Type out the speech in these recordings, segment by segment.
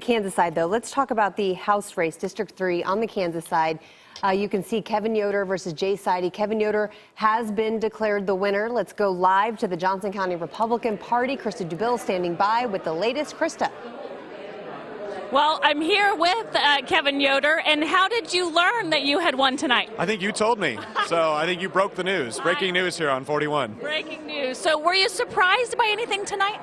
Kansas side, though, let's talk about the House race, District 3 on the Kansas side. You can see Kevin Yoder versus Jay Seide. Kevin Yoder has been declared the winner. Let's go live to the Johnson County Republican Party. Krista Dubill standing by with the latest. Krista. Well, I'm here with Kevin Yoder, and how did you learn that you had won tonight? I think you told me, so I think you broke the news. Breaking news here on 41. Breaking news. So were you surprised by anything tonight?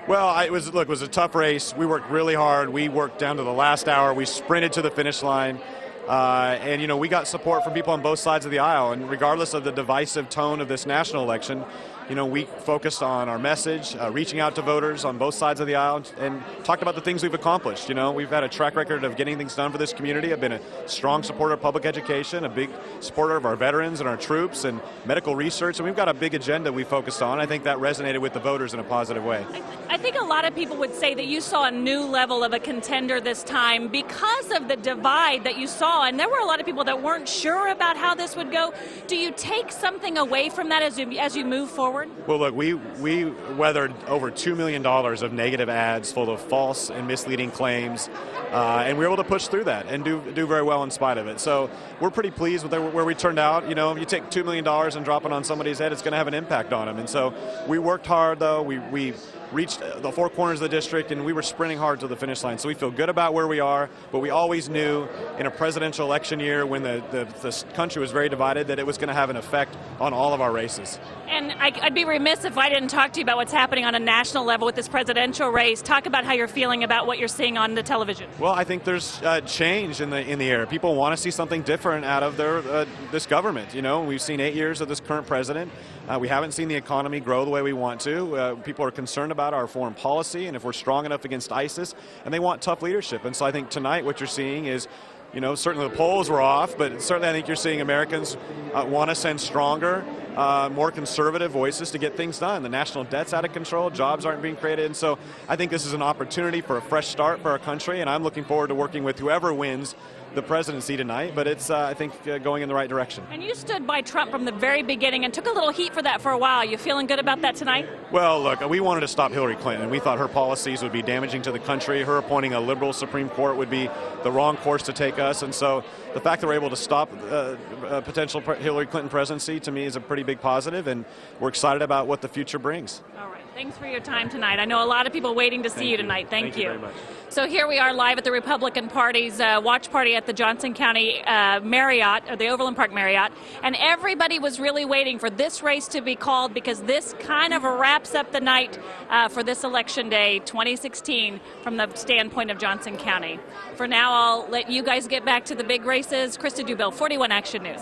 Well, it was a tough race. We worked really hard. We worked down to the last hour. We sprinted to the finish line. And, you know, we got support from people on both sides of the aisle. And regardless of the divisive tone of this national election, you know, we focused on our message, reaching out to voters on both sides of the aisle, and talked about the things we've accomplished. You know, we've had a track record of getting things done for this community. I've been a strong supporter of public education, a big supporter of our veterans and our troops and medical research, and we've got a big agenda we focused on. I think that resonated with the voters in a positive way. I think a lot of people would say that you saw a new level of a contender this time because of the divide that you saw, and there were a lot of people that weren't sure about how this would go. Do you take something away from that as you move forward? Well, look, we weathered over $2 million of negative ads full of false and misleading claims, and we were able to push through that and do very well in spite of it. So we're pretty pleased with where we turned out. You know, if you take $2 million and drop it on somebody's head, it's going to have an impact on them. And so we worked hard, though. We reached the four corners of the district, and we were sprinting hard to the finish line. So we feel good about where we are, but we always knew in a presidential election year when the country was very divided that it was going to have an effect on all of our races. And I'd be remiss if I didn't talk to you about what's happening on a national level with this presidential race. Talk about how you're feeling about what you're seeing on the television. Well, I think there's change in the air. People want to see something different out of this government. You know, we've seen 8 years of this current president. We haven't seen the economy grow the way we want to. People are concerned about our foreign policy and if we're strong enough against ISIS, and they want tough leadership. And so I think tonight what you're seeing is, you know, certainly the polls were off, but certainly I think you're seeing Americans want to send stronger, more conservative voices to get things done. The national debt's out of control, jobs aren't being created, and so I think this is an opportunity for a fresh start for our country, and I'm looking forward to working with whoever wins the presidency tonight, but it's, I think, going in the right direction. And you stood by Trump from the very beginning and took a little heat for that for a while. You feeling good about that tonight? Well, look, we wanted to stop Hillary Clinton. We thought her policies would be damaging to the country. Her appointing a liberal Supreme Court would be the wrong course to take us, and so the fact that we're able to stop a potential Hillary Clinton presidency, to me, is a pretty big positive, and we're excited about what the future brings. All right. Thanks for your time tonight. I know a lot of people waiting to see you tonight. Thank you very much. So here we are live at the Republican Party's watch party at the Johnson County Marriott, or the Overland Park Marriott, and everybody was really waiting for this race to be called because this kind of wraps up the night for this election day 2016 from the standpoint of Johnson County. For now, I'll let you guys get back to the big races. Krista Dubill, 41 Action News.